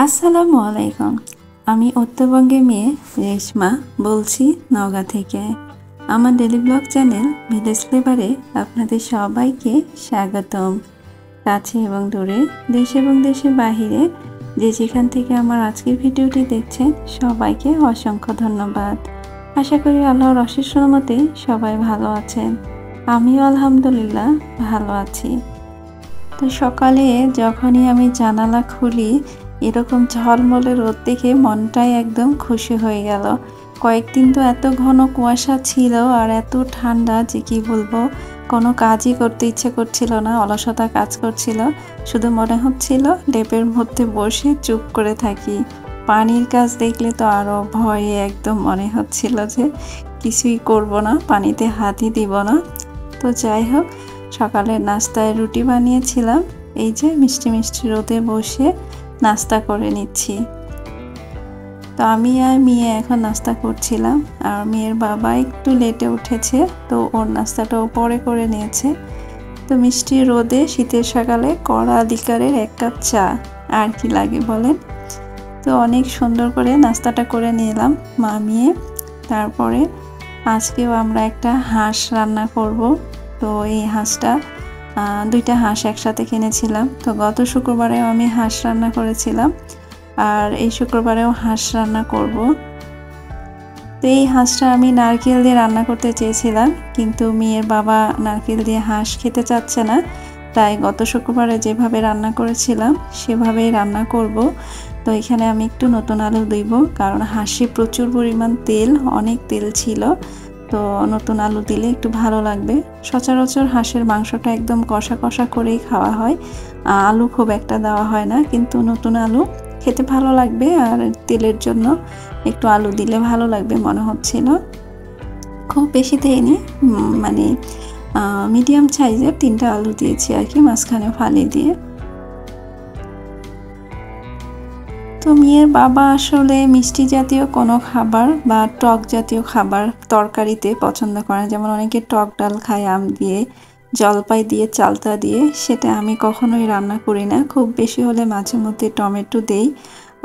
আসসালামু আলাইকুম। আমি উত্তরবঙ্গের মেয়ে রেশমা বলছি নওগাঁ থেকে। আমার ডেলি ব্লগ চ্যানেল ভিলেজ ফ্লেভারে আপনাদের সবাইকে স্বাগতম। কাছে এবং দূরে, দেশ এবং দেশের বাহিরে যে যেখান থেকে আমার আজকের ভিডিওটি দেখছেন সবাইকে অসংখ্য ধন্যবাদ। আশা করি আল্লাহর অশেষ রহমতে সবাই ভালো আছেন। আমিও আলহামদুলিল্লাহ ভালো আছি। তো সকালে যখনই আমি জানালা খুলি এরকম ঝলমলে রোদ দেখে মনটাই একদম খুশি হয়ে গেল। কয়েকদিন তো এত ঘন কুয়াশা ছিল আর এত ঠান্ডা যে কি বলবো, কোনো কাজই করতে ইচ্ছে করছিল না, অলসতা কাজ করছিল। শুধু মনে হচ্ছিল লেপের মধ্যে বসে চুপ করে থাকি। পানির কাজ দেখলে তো আরও ভয়ে একদম মনে হচ্ছিল যে কিছুই করব না, পানিতে হাতই দিব না। তো যাই হোক, সকালের নাস্তায় রুটি বানিয়েছিলাম। এই যে মিষ্টি মিষ্টি রোদে বসে নাস্তা করে নিচ্ছি। তো আমি আর মেয়ে এখন নাস্তা করছিলাম, আর মেয়ের বাবা একটু লেটে উঠেছে, তো ওর নাস্তাটাও পরে করে নিয়েছে। তো মিষ্টি রোদে শীতের সকালে কড়া আধিকারের এক কাপ চা আর কি লাগে বলেন। তো অনেক সুন্দর করে নাস্তাটা করে নিলাম মা মেয়ে। তারপরে আজকেও আমরা একটা হাঁস রান্না করব। তো এই হাঁসটা দুইটা হাঁস একসাথে কিনেছিলাম। তো গত শুক্রবারেও আমি হাঁস রান্না করেছিলাম, আর এই শুক্রবারেও হাঁস রান্না করব। তো এই হাঁসটা আমি নারকেল দিয়ে রান্না করতে চেয়েছিলাম, কিন্তু মেয়ের বাবা নারকেল দিয়ে হাঁস খেতে চাচ্ছে না, তাই গত শুক্রবারে যেভাবে রান্না করেছিলাম সেভাবেই রান্না করব। তো এখানে আমি একটু নতুন আলু দিব, কারণ হাঁসে প্রচুর পরিমাণ তেল, অনেক তেল ছিল। তো নতুন আলু দিলে একটু ভালো লাগবে। সচরাচর হাঁসের মাংসটা একদম কষা কষা করেই খাওয়া হয়, আলু খুব একটা দেওয়া হয় না, কিন্তু নতুন আলু খেতে ভালো লাগবে। আর তেলের জন্য একটু আলু দিলে ভালো লাগবে মনে হচ্ছিল। খুব বেশি দেয়নি, মানে মিডিয়াম সাইজের 3টা আলু দিয়েছি আর কি, মাঝখানে ফালি দিয়ে। তো মেয়ের বাবা আসলে মিষ্টি জাতীয় কোনো খাবার বা টক জাতীয় খাবার তরকারিতে পছন্দ করে, যেমন অনেকে টক ডাল খায় আম দিয়ে, জলপাই দিয়ে, চালতা দিয়ে। সেটা আমি কখনোই রান্না করি না, খুব বেশি হলে মাঝে মধ্যে টমেটো দেই।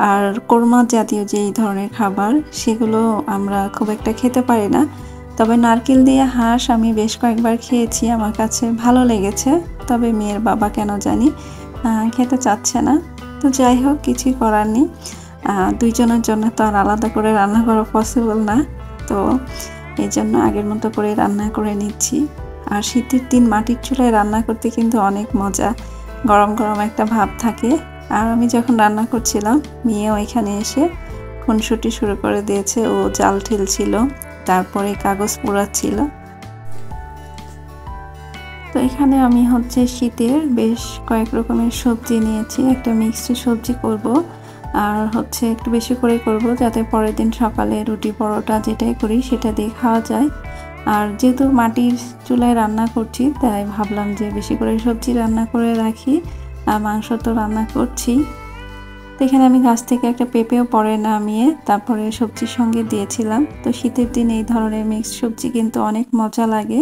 আর কোরমা জাতীয় যেই ধরনের খাবার সেগুলো আমরা খুব একটা খেতে পারি না। তবে নারকেল দিয়ে হাঁস আমি বেশ কয়েকবার খেয়েছি, আমার কাছে ভালো লেগেছে। তবে মেয়ের বাবা কেন জানি খেতে চাচ্ছে না। তো যাই হোক, কিছুই করার নেই, দুইজনের জন্য তো আর আলাদা করে রান্না করা পসিবল না। তো এই জন্য আগের মতো করে রান্না করে নিচ্ছি। আর শীতের দিন মাটির চুলায় রান্না করতে কিন্তু অনেক মজা, গরম গরম একটা ভাব থাকে। আর আমি যখন রান্না করছিলাম মেয়েও এখানে এসে খুনসুটি শুরু করে দিয়েছে, ও জাল ঠেলছিল, তারপরে কাগজ পোড়াচ্ছিল। তো এখানে আমি শীতের বেশ কয়েক রকমের সবজি নিয়েছি, একটা মিক্সড সবজি করব। আর একটু বেশি করে করব, যাতে পরের দিন সকালে রুটি পরোটা যেটাই করি সেটা দিয়ে খাওয়া যায়। আর যেহেতু মাটির চুলায় রান্না করছি, তাই ভাবলাম যে বেশি করে সবজি রান্না করে রাখি, আর মাংস তো রান্না করছি। তো এখানে আমি গাছ থেকে একটা পেঁপেও পরে নামিয়ে তারপরে সবজির সঙ্গে দিয়েছিলাম। তো শীতের দিন এই ধরনের মিক্সড সবজি কিন্তু অনেক মজা লাগে,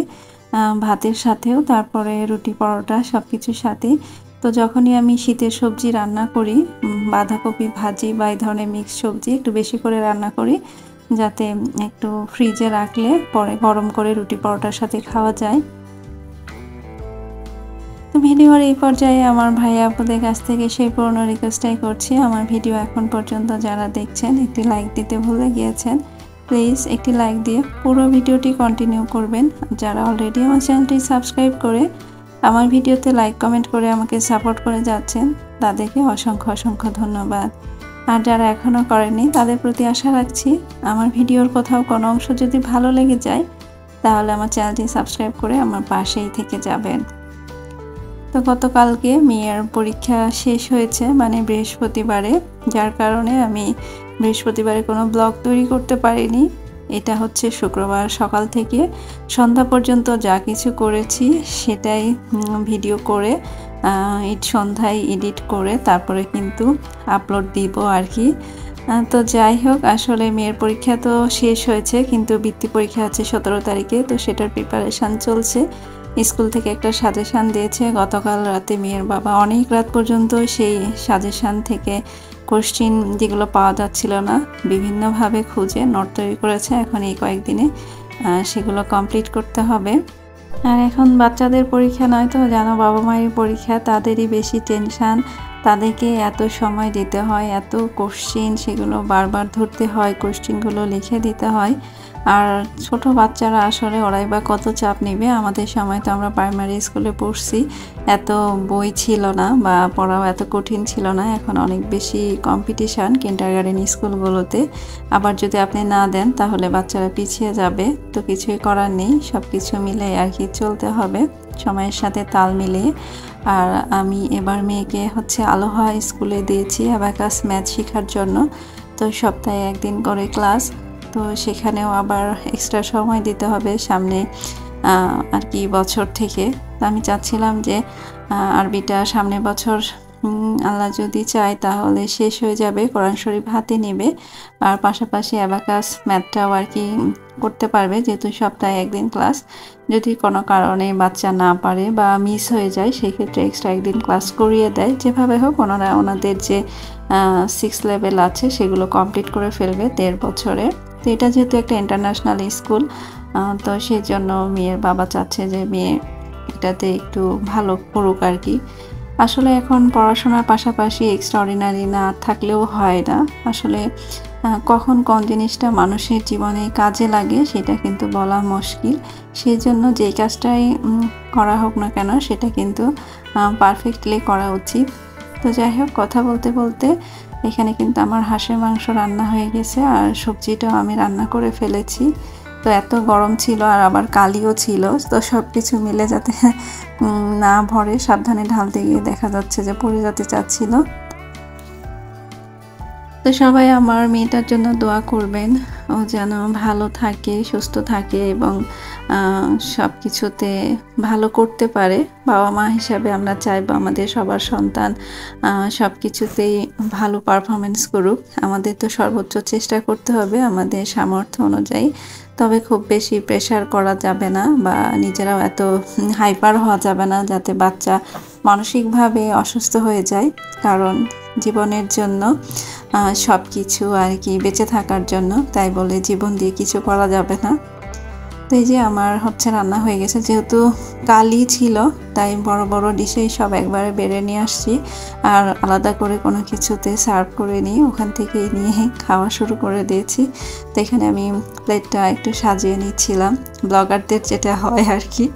ভাতের সাথেও, তারপরে রুটি পরোটা সব কিছুর সাথে। তো যখনই আমি শীতের সবজি রান্না করি, বাঁধাকপি ভাজি বা এই ধরনের মিক্সড সবজি একটু বেশি করে রান্না করি, যাতে একটু ফ্রিজে রাখলে পরে গরম করে রুটি পরোটার সাথে খাওয়া যায়। তো ভিডিওর এই পর্যায়ে আমার ভাই আপুদের কাছ থেকে সেই পুরনো রিকোয়েস্টটাই করছি, আমার ভিডিও এখন পর্যন্ত যারা দেখছেন একটি লাইক দিতে ভুলে গিয়েছেন, প্লিজ একটি লাইক দিয়ে পুরো ভিডিওটি কন্টিনিউ করবেন। যারা অলরেডি আমার চ্যানেলটি সাবস্ক্রাইব করে আমার ভিডিওতে লাইক কমেন্ট করে আমাকে সাপোর্ট করে যাচ্ছেন, তাদেরকে অসংখ্য অসংখ্য ধন্যবাদ। আর যারা এখনও করেনি তাদের প্রতি আশা রাখছি, আমার ভিডিওর কোথাও কোনো অংশ যদি ভালো লেগে যায় তাহলে আমার চ্যানেলটি সাবস্ক্রাইব করে আমার পাশেই থেকে যাবেন। তো গতকালকে মেয়ের পরীক্ষা শেষ হয়েছে, মানে বৃহস্পতিবারে, যার কারণে আমি বৃহস্পতিবারে কোনো ব্লগ তৈরি করতে পারিনি। এটা শুক্রবার সকাল থেকে সন্ধ্যা পর্যন্ত যা কিছু করেছি সেটাই ভিডিও করে সন্ধ্যায় এডিট করে তারপরে কিন্তু আপলোড দিব আর কি। তো যাই হোক, আসলে মেয়ের পরীক্ষা তো শেষ হয়েছে, কিন্তু বৃত্তি পরীক্ষা আছে 17 তারিখে, তো সেটার প্রিপারেশান চলছে। স্কুল থেকে একটা সাজেশান দিয়েছে গতকাল রাতে। মেয়ের বাবা অনেক রাত পর্যন্ত সেই সাজেশান থেকে কোশ্চিন যেগুলো পাওয়া যাচ্ছিল না বিভিন্নভাবে খুঁজে নোট তৈরি করেছে। এখন এই কয়েকদিনে সেগুলো কমপ্লিট করতে হবে। আর এখন বাচ্চাদের পরীক্ষা নয় তো জানো, বাবা মায়ের পরীক্ষা, তাদেরই বেশি টেনশান। তাদেরকে এত সময় দিতে হয়, এত কোশ্চিন, সেগুলো বারবার ধরতে হয়, কোশ্চিনগুলো লিখে দিতে হয়। আর ছোট বাচ্চারা আসলে ওরাই বা কত চাপ নেবে। আমাদের সময় তো আমরা প্রাইমারি স্কুলে পড়ছি, এত বই ছিল না বা পড়াও এত কঠিন ছিল না। এখন অনেক বেশি কম্পিটিশান কিন্ডারগার্টেন স্কুলগুলোতে। আবার যদি আপনি না দেন তাহলে বাচ্চারা পিছিয়ে যাবে। তো কিছুই করার নেই, সব কিছু মিলে আর কি চলতে হবে, সময়ের সাথে তাল মিলিয়ে। আর আমি এবার মেয়েকে হচ্ছে আলোহা স্কুলে দিয়েছি অ্যাবাকাস ম্যাথ শেখার জন্য। তো সপ্তাহে একদিন করে ক্লাস, তো সেখানেও আবার এক্সট্রা সময় দিতে হবে সামনে আর কি বছর থেকে। তো আমি চাচ্ছিলাম যে আরবিটা সামনে বছর আল্লাহ যদি চায় তাহলে শেষ হয়ে যাবে, কোরআন শরীফ হাতে নেবে, আর পাশাপাশি অ্যাবাকাস ম্যাথটাও আর কি করতে পারবে, যেহেতু সপ্তাহে একদিন ক্লাস। যদি কোনো কারণে বাচ্চা না পারে বা মিস হয়ে যায়, সেক্ষেত্রে এক্সট্রা একদিন ক্লাস করিয়ে দেয়। যেভাবে হোক ওনারা ওনাদের যে 6 লেভেল আছে সেগুলো কমপ্লিট করে ফেলবে 1.5 বছরে। তো এটা যেহেতু একটা ইন্টারন্যাশনাল স্কুল, তো সেই জন্য মেয়ের বাবা চাচ্ছে যে মেয়ে এটাতে একটু ভালো করুক আর কি। আসলে এখন পড়াশোনার পাশাপাশি এক্সট্রাঅর্ডিনারি না থাকলেও হয় না। আসলে কখন কোন জিনিসটা মানুষের জীবনে কাজে লাগে সেটা কিন্তু বলা মুশকিল। সেই জন্য যেই কাজটাই করা হোক না কেন সেটা কিন্তু পারফেক্টলি করা উচিত। তো যাই হোক, কথা বলতে বলতে এখানে কিন্তু আমার হাঁসের মাংস রান্না হয়ে গেছে, আর সবজিটাও আমি রান্না করে ফেলেছি। তো এত গরম ছিল আর আবার কালিও ছিল, তো সব কিছু মিলে যাতে না ভরে সাবধানে ঢালতে গিয়ে দেখা যাচ্ছে যে পড়ে যেতে চাচ্ছিল। তো সবাই আমার মেয়েটার জন্য দোয়া করবেন, ও যেন ভালো থাকে, সুস্থ থাকে এবং সব কিছুতে ভালো করতে পারে। বাবা মা হিসাবে আমরা চাইবো আমাদের সবার সন্তান সব কিছুতেই ভালো পারফরমেন্স করুক। আমাদের তো সর্বোচ্চ চেষ্টা করতে হবে আমাদের সামর্থ্য অনুযায়ী, তবে খুব বেশি প্রেশার করা যাবে না বা নিজেরাও এত হাইপার হওয়া যাবে না যাতে বাচ্চা মানসিকভাবে অসুস্থ হয়ে যায়। কারণ জীবনের জন্য সব কিছু আর কি বেঁচে থাকার জন্য, তাই বলে জীবন দিয়ে কিছু করা যাবে না। তো এই যে আমার হচ্ছে রান্না হয়ে গেছে, যেহেতু কালি ছিল তাই বড় বড় ডিশেই সব একবারে বেড়ে নিয়ে আসছি, আর আলাদা করে কোনো কিছুতে সার্ভ করে নিই, ওখান থেকেই নিয়ে খাওয়া শুরু করে দিয়েছি। তো এখানে আমি প্লেটটা একটু সাজিয়ে নিচ্ছিলাম, ব্লগারদের যেটা হয় আর কি।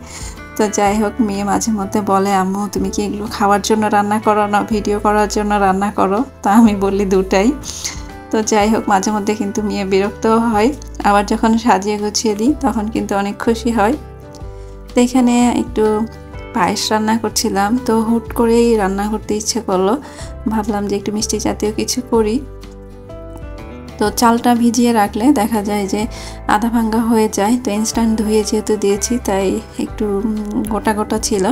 তো যাই হোক, মেয়ে মাঝে মধ্যে বলে আম্মু তুমি কি এগুলো খাওয়ার জন্য রান্না করো না ভিডিও করার জন্য রান্না করো? তা আমি বলি দুটাই। তো যাই হোক, মাঝে মধ্যে কিন্তু মেয়ে বিরক্তও হয়, আবার যখন সাজিয়ে গুছিয়ে দিই তখন কিন্তু অনেক খুশি হয়। তো এখানে একটু পায়েস রান্না করছিলাম, তো হুট করেই রান্না করতে ইচ্ছে করলো, ভাবলাম যে একটু মিষ্টি জাতীয় কিছু করি। তো চালটা ভিজিয়ে রাখলে দেখা যায় যে আধা ভাঙ্গা হয়ে যায়, তো ইনস্ট্যান্ট ধুয়ে যেহেতু দিয়েছি তাই একটু গোটা গোটা ছিল,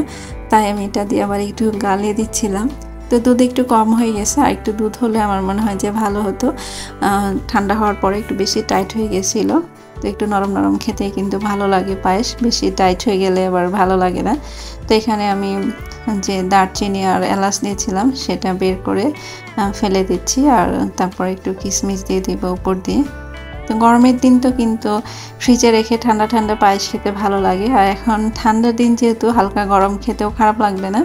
তাই আমি এটা দিয়ে আবার একটু গালিয়ে দিচ্ছিলাম। তো দুধ একটু কম হয়ে গেছে, আর একটু দুধ হলে আমার মনে হয় যে ভালো হতো। ঠান্ডা হওয়ার পরে একটু বেশি টাইট হয়ে গেছিলো। তো একটু নরম নরম খেতেই কিন্তু ভালো লাগে পায়েস, বেশি টাইট হয়ে গেলে আবার ভালো লাগে না। তো এখানে আমি যে দারচিনি আর এলাচ দিয়েছিলাম সেটা বের করে ফেলে দিচ্ছি, আর তারপর একটু কিশমিশ দিয়ে দিব উপর দিয়ে। তো গরমের দিন তো কিন্তু ফ্রিজে রেখে ঠান্ডা ঠান্ডা পায়েস খেতে ভালো লাগে, আর এখন ঠান্ডার দিন যেহেতু হালকা গরম খেতেও খারাপ লাগবে না।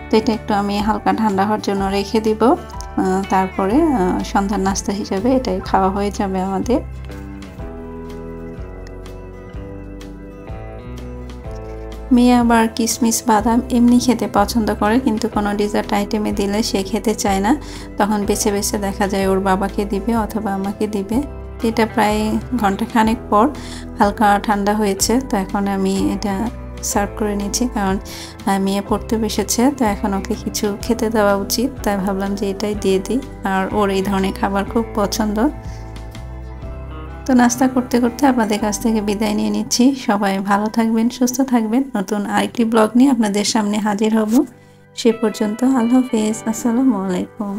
তো এটা একটু আমি হালকা ঠান্ডা হওয়ার জন্য রেখে দিব, তারপরে সন্ধ্যার নাস্তা হিসাবে এটাই খাওয়া হয়ে যাবে আমাদের। মেয়ে আবার কিশমিশ বাদাম এমনি খেতে পছন্দ করে, কিন্তু কোনো ডেজার্ট আইটেমে দিলে সে খেতে চায় না, তখন বেছে বেছে দেখা যায় ওর বাবাকে দিবে অথবা আমাকে দিবে। এটা প্রায় ঘন্টাখানেক পর হালকা ঠান্ডা হয়েছে, তো এখন আমি এটা সার্ভ করে নিচ্ছি, কারণ মেয়ে পড়তে বসেছে, তো এখন ওকে কিছু খেতে দেওয়া উচিত, তাই ভাবলাম যে এটাই দিয়ে দিই, আর ওর এই ধরনের খাবার খুব পছন্দ। তো নাস্তা করতে করতে আপনাদের কাছ থেকে বিদায় নিয়ে নিচ্ছি। সবাই ভালো থাকবেন, সুস্থ থাকবেন। নতুন আরেকটি ব্লগ নিয়ে আপনাদের সামনে হাজির হব। সে পর্যন্ত আল্লাহ হাফেজ, আসসালামু আলাইকুম।